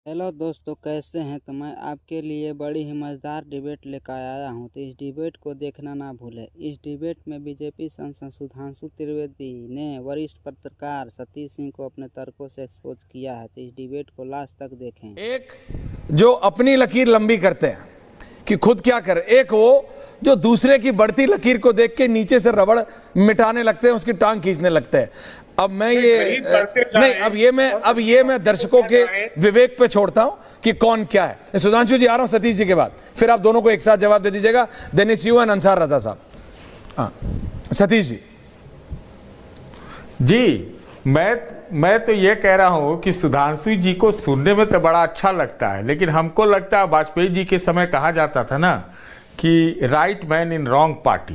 Hello दोस्तों, कैसे हैं? तो मैं आपके लिए बड़ी ही मज़ेदार डिबेट लेकर आया हूं। तो इस डिबेट को देखना ना भूलें। इस डिबेट में बीजेपी सांसद सुधांशु त्रिवेदी ने वरिष्ठ पत्रकार सतीश सिंह को अपने तर्कों से एक्सपोज किया है। तो इस डिबेट को लास्ट तक देखें। एक जो अपनी लकीर लंबी करते हैं कि खुद क्या कर, एक वो जो दूसरे की बढ़ती लकीर को देख के नीचे से रबड़ मिटाने लगते हैं, उसकी टांग खींचने लगते हैं। अब मैं ये नहीं, अब ये मैं दर्शकों के विवेक पे छोड़ता हूं कि कौन क्या है। सुधांशु जी आ रहा हूं सतीश जी के बाद, फिर आप दोनों को एक साथ जवाब दे दीजिएगा। देनिस यू एंड अंसार रजा साहब। हाँ सतीश जी। जी, मैं तो ये कह रहा हूं कि सुधांशु जी को सुनने में तो बड़ा अच्छा लगता है, लेकिन हमको लगता है वाजपेयी जी के समय कहा जाता था ना कि right man in wrong party.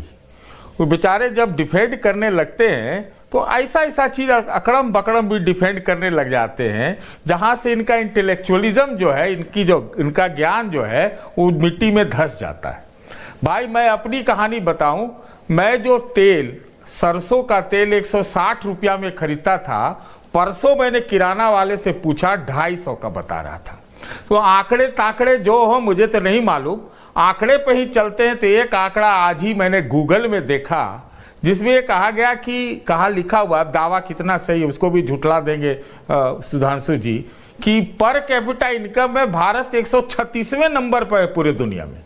वो बेचारे जब डिफेंड करने लगते हैं तो ऐसा चीज अकड़म बकड़म भी डिफेंड करने लग जाते हैं, जहां से इनका इंटेलेक्चुअलिज्म जो है, इनका ज्ञान जो है वो मिट्टी में धंस जाता है। भाई मैं अपनी कहानी बताऊं, मैं जो तेल, सरसों का तेल 160 रुपया में खरीदता था, परसों मैंने किराना वाले से पूछा 250 का बता रहा था। तो आंकड़े ताकड़े जो हो मुझे तो नहीं मालूम, आंकड़े पे ही चलते हैं। तो एक आंकड़ा आज ही मैंने गूगल में देखा जिसमें ये कहा गया कि कहा लिखा हुआ, दावा कितना सही है उसको भी झुठला देंगे सुधांशु जी, कि पर कैपिटा इनकम में भारत 136वें नंबर पर है पूरे दुनिया में।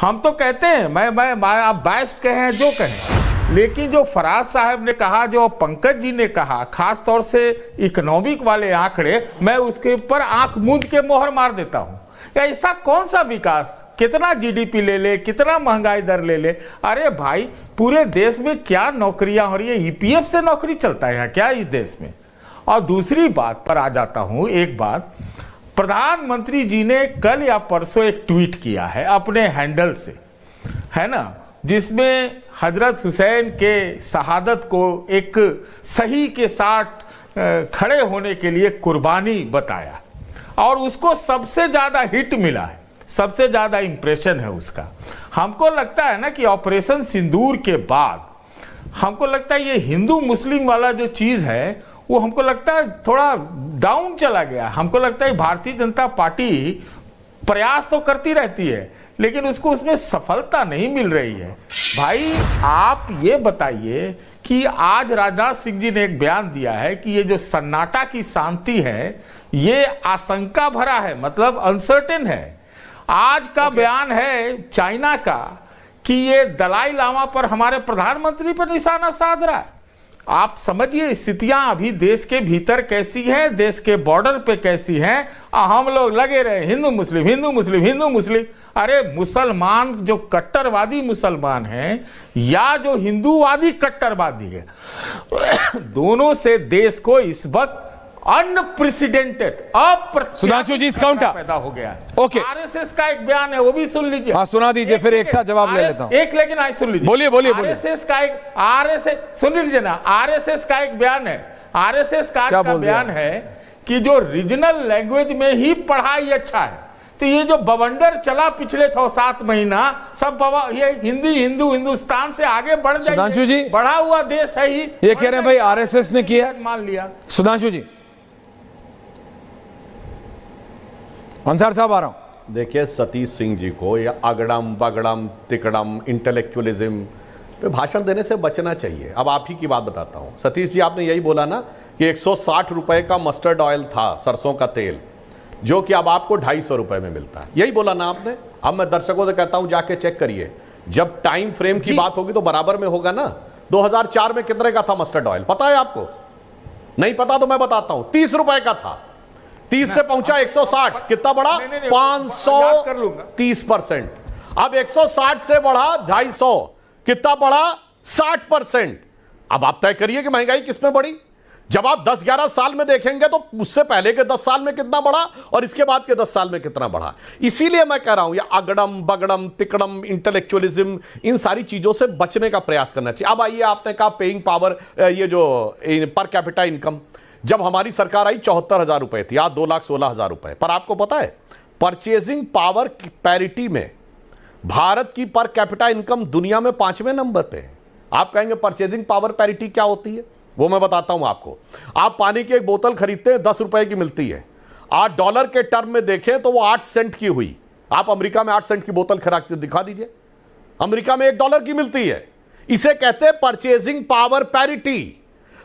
हम तो कहते हैं, मैं आप बाइस्ड कहें जो कहें, लेकिन जो फराज साहब ने कहा, जो पंकज जी ने कहा, खास तौर से इकोनॉमिक वाले आंकड़े, मैं उसके ऊपर आंख मूंद के मोहर मार देता हूं। ऐसा कौन सा विकास, कितना जीडीपी ले ले, कितना महंगाई दर ले ले, अरे भाई पूरे देश में क्या नौकरियां हो रही है? ईपीएफ से नौकरी चलता है यहाँ क्या इस देश में? और दूसरी बात पर आ जाता हूं, एक बात, प्रधानमंत्री जी ने कल या परसों एक ट्वीट किया है अपने हैंडल से, है ना, जिसमें हजरत हुसैन के शहादत को एक सही के साथ खड़े होने के लिए कुर्बानी बताया, और उसको सबसे ज्यादा हिट मिला है, सबसे ज्यादा इंप्रेशन है उसका। हमको लगता है ना कि ऑपरेशन सिंदूर के बाद हमको लगता है ये हिंदू मुस्लिम वाला जो चीज है वो हमको लगता है थोड़ा डाउन चला गया। हमको लगता है भारतीय जनता पार्टी प्रयास तो करती रहती है, लेकिन उसको उसमें सफलता नहीं मिल रही है। भाई आप ये बताइए कि आज राजनाथ सिंह जी ने एक बयान दिया है कि ये जो सन्नाटा की शांति है ये आशंका भरा है, मतलब अनसर्टेन है। आज का बयान है चाइना का कि ये दलाई लामा पर, हमारे प्रधानमंत्री पर निशाना साध रहा है। आप समझिए स्थितियां अभी देश के भीतर कैसी हैं, देश के बॉर्डर पे कैसी हैं। हम लोग लगे रहे हिंदू मुस्लिम हिंदू मुस्लिम हिंदू मुस्लिम। अरे मुसलमान जो कट्टरवादी मुसलमान हैं या जो हिंदूवादी कट्टरवादी है, दोनों से देश को इस वक्त अनप्रेसिडेंटेड सुधांशु जी काउंटर पैदा हो गया है। ओके, आरएसएस का एक बयान है, वो भी सुन लीजिए। हाँ सुना दीजिए, फिर एक साथ जवाब ले लेता हूं। एक लेकिन आज सुन लीजिए। बोलिए बोलिए बोलिए। आरएसएस का एक, आरएसएस सुन लीजिए ना, आरएसएस का एक बयान है, आरएसएस का बयान है कि जो रीजनल लैंग्वेज में ही पढ़ाई अच्छा है। तो ये जो बवंडर चला पिछले 6-7 महीना, सब ये हिंदी हिंदू हिंदुस्तान से आगे बढ़ जाए, सुधांशु जी बढ़ा हुआ देश है ही, ये कह रहे हैं भाई आरएसएस ने किया, मान लिया। सुधांशु जी। अंसार साहब आ रहा हूं। देखिए सतीश सिंह जी को ये अगड़म बगड़म तिकड़म इंटेलेक्चुअलिज्म पे भाषण देने से बचना चाहिए। अब आप ही की बात बताता हूं। सतीश जी आपने यही बोला ना कि 160 रुपए का मस्टर्ड ऑयल था, सरसों का तेल, जो कि अब आपको 250 रुपए में मिलता है। यही बोला ना आपने। अब मैं दर्शकों से कहता हूं जाके चेक करिए, जब टाइम फ्रेम की बात होगी तो बराबर में होगा ना। 2004 में कितने का था मस्टर्ड ऑयल, पता है आपको? नहीं पता तो मैं बताता हूं, 30 रुपए का था। 30 से पहुंचा 160, कितना बढ़ा? 530%। अब 160 से बढ़ा 250, कितना बढ़ा? 60%। अब आप तय करिए कि महंगाई किसमें बढ़ी। जब आप 10-11 साल में देखेंगे तो उससे पहले के 10 साल में कितना बढ़ा और इसके बाद के 10 साल में कितना बढ़ा। इसीलिए मैं कह रहा हूं, ये अगड़म बगड़म तिकड़म इंटेलेक्चुअलिज्म, इन सारी चीजों से बचने का प्रयास करना चाहिए। अब आइए, आपने कहा पेइंग पावर, ये जो पर कैपिटा इनकम, जब हमारी सरकार आई 74,000 रुपए थी, आज 2,16,000 रुपए। पर आपको पता है परचेजिंग पावर पैरिटी में भारत की पर कैपिटा इनकम दुनिया में 5वें नंबर पे है। आप कहेंगे परचेजिंग पावर पैरिटी क्या होती है, वो मैं बताता हूं आपको। आप पानी की एक बोतल खरीदते हैं, 10 रुपए की मिलती है। आज डॉलर के टर्म में देखें तो वो 8 सेंट की हुई। आप अमेरिका में 8 सेंट की बोतल खरीद के दिखा दीजिए, अमेरिका में $1 की मिलती है। इसे कहते हैं परचेजिंग पावर पैरिटी।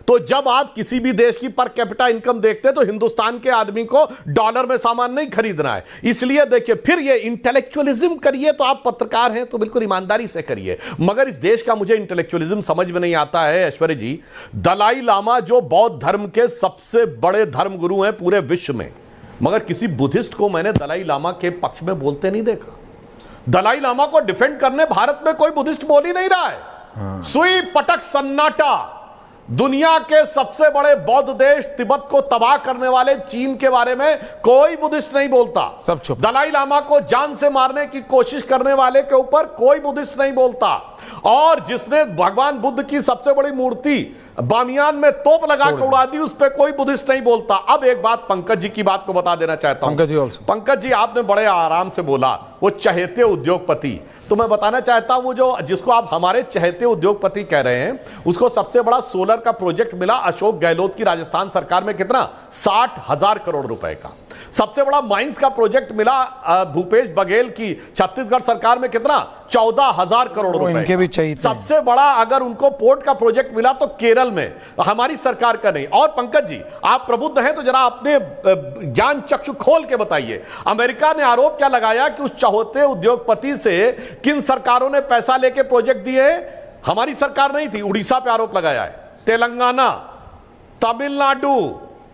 तो जब आप किसी भी देश की पर कैपिटा इनकम देखते हैं तो हिंदुस्तान के आदमी को डॉलर में सामान नहीं खरीदना है। इसलिए देखिए, फिर ये इंटेलेक्चुअलिज्म करिए तो आप पत्रकार हैं तो बिल्कुल ईमानदारी से करिए, मगर इस देश का मुझे इंटेलेक्चुअलिज्म समझ में नहीं आता है। ऐश्वर्य जी, दलाई लामा जो बौद्ध धर्म के सबसे बड़े धर्मगुरु हैं पूरे विश्व में, मगर किसी बुद्धिस्ट को मैंने दलाई लामा के पक्ष में बोलते नहीं देखा। दलाई लामा को डिफेंड करने भारत में कोई बुद्धिस्ट बोल ही नहीं रहा है। सुई पटक सन्नाटा। दुनिया के सबसे बड़े बौद्ध देश तिब्बत को तबाह करने वाले चीन के बारे में कोई बुद्धिस्ट नहीं बोलता। सब चुप। दलाई लामा को जान से मारने की कोशिश करने वाले के ऊपर कोई बुद्धिस्ट नहीं बोलता। और जिसने भगवान बुद्ध की सबसे बड़ी मूर्ति बामियान में तोप लगा कर उड़ा दी, उस पर कोई बुद्धिस्ट नहीं बोलता। अब एक बात पंकज जी की बात को बता देना चाहता हूं। पंकज जी, आपने बड़े आराम से बोला वो चहेते उद्योगपति, तो मैं बताना चाहता हूं वो जो जिसको आप हमारे चहेते उद्योगपति कह रहे हैं, उसको सबसे बड़ा सोलर का प्रोजेक्ट मिला अशोक गहलोत की राजस्थान सरकार में, कितना 60,000 करोड़ रुपए का। सबसे बड़ा माइंस का प्रोजेक्ट मिला भूपेश बघेल की छत्तीसगढ़ सरकार में, कितना 14,000 करोड़ रुपए। सबसे बड़ा अगर उनको पोर्ट का प्रोजेक्ट मिला तो केरल में, हमारी सरकार का नहीं। और पंकज जी, आप प्रबुद्ध हैं तो जरा अपने ज्ञान चक्षु खोल के बताइए, अमेरिका ने आरोप क्या लगाया कि उस चहेते उद्योगपति से किन सरकारों ने पैसा लेके प्रोजेक्ट दिए? हमारी सरकार नहीं थी। उड़ीसा पे आरोप लगाया है, तेलंगाना, तमिलनाडु,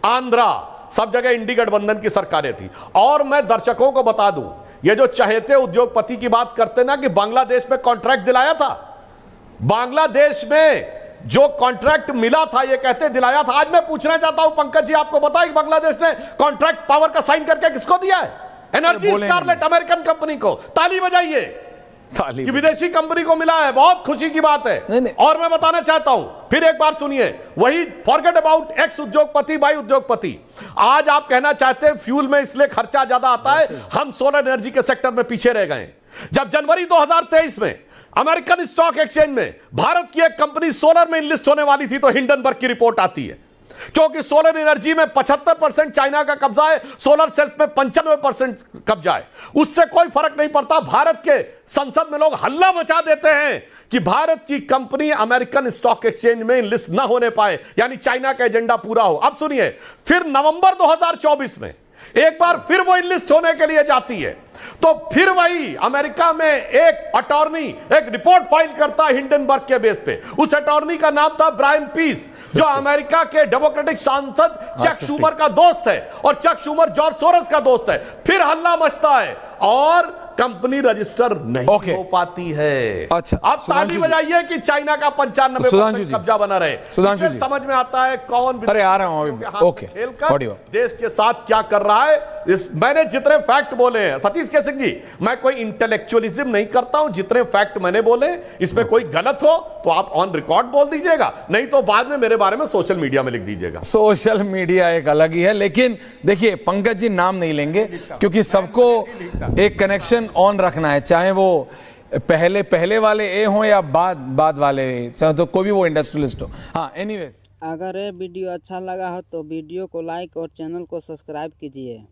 आंध्रा, सब जगह इंडी गठबंधन की सरकारें थी। और मैं दर्शकों को बता दूं, ये जो चहेते उद्योगपति की बात करते ना कि बांग्लादेश में कॉन्ट्रैक्ट दिलाया था, बांग्लादेश में जो कॉन्ट्रैक्ट मिला था ये कहते दिलाया था। आज मैं पूछना चाहता हूं पंकज जी, आपको पता है कि बांग्लादेश ने कॉन्ट्रैक्ट पावर का साइन करके किसको दिया है? एनर्जी स्टारलेट अमेरिकन कंपनी को। ताली बजाइए कि विदेशी कंपनी को मिला है, बहुत खुशी की बात है। नहीं। और मैं बताना चाहता हूं, फिर एक बार सुनिए, वही फॉरगेट अबाउट एक्स उद्योगपति बाई उद्योगपति। आज आप कहना चाहते हैं फ्यूल में इसलिए खर्चा ज्यादा आता है, हम सोलर एनर्जी के सेक्टर में पीछे रह गए। जब जनवरी 2023 में अमेरिकन स्टॉक एक्सचेंज में भारत की एक कंपनी सोलर में इनलिस्ट होने वाली थी तो हिंडनबर्ग की रिपोर्ट आती है, क्योंकि सोलर एनर्जी में 75% चाइना का कब्जा है, सोलर सेल्स में 95% कब्जा है। उससे कोई फर्क नहीं पड़ता। भारत के संसद में लोग हल्ला मचा देते हैं कि भारत की कंपनी अमेरिकन स्टॉक एक्सचेंज में लिस्ट ना होने पाए, यानी चाइना का एजेंडा पूरा हो। अब सुनिए, फिर नवंबर 2024 में एक बार फिर वो इनलिस्ट होने के लिए जाती है, तो फिर वही अमेरिका में एक अटॉर्नी एक रिपोर्ट फाइल करता है हिंडनबर्ग के बेस पे। उस अटॉर्नी का नाम था ब्रायन पीस, जो अमेरिका के डेमोक्रेटिक सांसद चक शूमर का दोस्त है, और चक शूमर जॉर्ज सोरोस का दोस्त है। फिर हल्ला मचता है और कंपनी रजिस्टर नहीं हो पाती है। अच्छा, आप ताली बजाइए कि चाइना का 95% कब्जा बना रहे। सुधांशु जी, समझ में आता है कौन आ रहा हूं ओके देश के साथ क्या कर रहा है। मैंने जितने फैक्ट बोले हैं सतीश के सिंह जी, मैं कोई इंटेलेक्चुअलिज्म नहीं करता हूं। जितने फैक्ट मैंने बोले, इसमें कोई गलत हो तो आप ऑन रिकॉर्ड बोल दीजिएगा, नहीं तो बाद में मेरे बारे में सोशल मीडिया में लिख दीजिएगा। सोशल मीडिया एक अलग ही है, लेकिन देखिए पंकज जी नाम नहीं लेंगे क्योंकि सबको एक कनेक्शन ऑन रखना है, चाहे वो पहले वाले ए हो या बाद वाले, चाहे तो कोई भी वो इंडस्ट्रियलिस्ट हो। हाँ, एनीवेज, अगर ये वीडियो अच्छा लगा हो तो वीडियो को लाइक और चैनल को सब्सक्राइब कीजिए।